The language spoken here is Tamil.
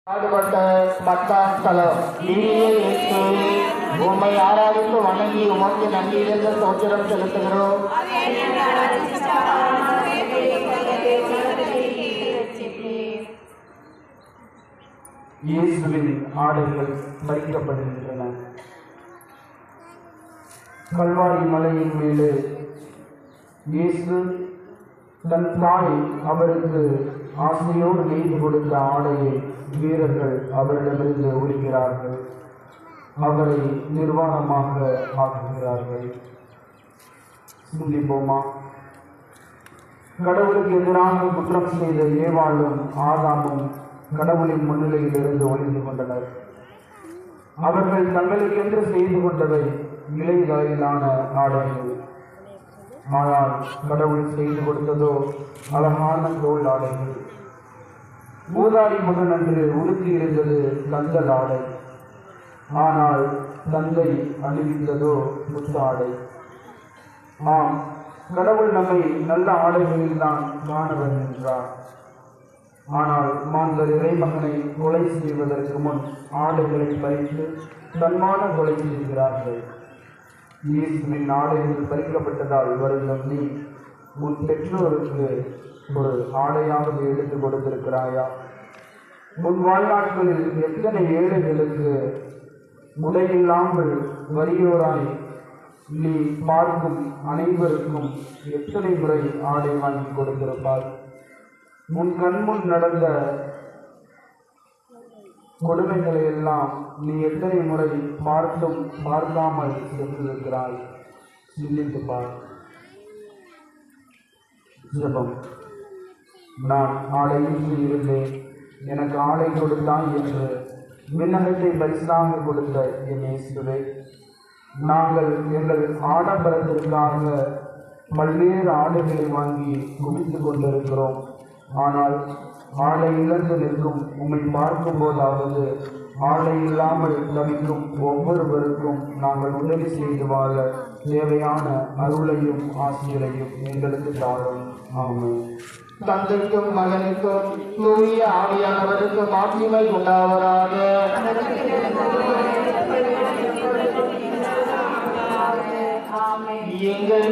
பாடுபட்ட பத்தாஸ்தலம் உம்மை ஆராதித்து வணங்கி உமக்கு நன்றியிலிருந்து சோத்திரம் செலுத்துகிறோம். இயேசுவின் ஆடைகள் பறிக்கப்படுகின்றன. கல்வாரி மலையின் மேலே இயேசு தன் தாய் அவருக்கு ஆசையோடு நெய்து கொடுத்த ஆடையை வீரர்கள் அவரிடமிருந்து உரிக்கிறார்கள். அவரை நிர்வாணமாக ஆக்குகிறார்கள். சிந்திப்போமா? கடவுளுக்கு எதிராக குற்றம் செய்த ஏவாளும் ஆதாமும் கடவுளின் முன்னிலையிலிருந்து ஒளிந்து கொண்டனர். அவர்கள் தங்களுக்கென்று செய்து கொண்டவை இலைகளிலான ஆடைகள். ஆனால் கடவுள் செய்து கொடுத்ததோ அழகான தோல் ஆடைகள். மூதாடி மகன் அன்று உடுத்தி இருந்தது கந்தல் ஆடை. ஆனால் தந்தை அணிவித்ததோ முத்தாடை. ஆம், கடவுள் நம்மை நல்ல ஆடைகளில் தான் காண வருகின்றார். ஆனால் மாந்தர் இறைமகனை கொலை செய்வதற்கு முன் ஆடைகளை பறித்து தன்மான கொலை செய்கிறார்கள். இயேசுவின் ஆடைகள் பறிக்கப்பட்டதால் வருந்தும் நீ உன் பெற்றோருக்கு ஒரு ஆடையாவது எடுத்து கொடுத்திருக்கிறாயா? உன் வாழ்நாட்களில் எத்தனை ஏழைகளுக்கு உடையில்லாமல் வறியோராய் நீ பார்க்கும் அனைவருக்கும் எத்தனை முறை ஆடை வாங்கி கொடுத்திருப்பாய்? உன் கண்முன் நடந்த கொடுமைகளை எல்லாம் நீ எத்தனை முறை பார்த்தும் பார்க்காமல் சென்றிருக்கிறாய்? சிந்தித்து பார். ஜெபம். நான் ஆடையின்றி இருந்தேன், எனக்கு ஆடை கொடுத்தாய் என்று விண்ணகத்தை பரிசாக கொடுத்த என் இயேசுவே, நாங்கள் எங்கள் ஆடம்பரத்திற்காக பல்வேறு ஆடைகளை வாங்கி குவித்து கொண்டிருக்கிறோம். ஆனால் ஆடை இழந்து நிற்கும் உம்மை பார்க்கும் போதாவது ஆடை இல்லாமல் தவிக்கும் ஒவ்வொருவருக்கும் நாங்கள் உதவி செய்து வாழ தேவையான அருளையும் ஆசிரியரையும் எங்களுக்கு தாரும். ஆமென். தந்தைக்கும் மகனுக்கும் தூய ஆவியானவருக்கும் மாட்சிமை உண்டாவதாக. எங்கள்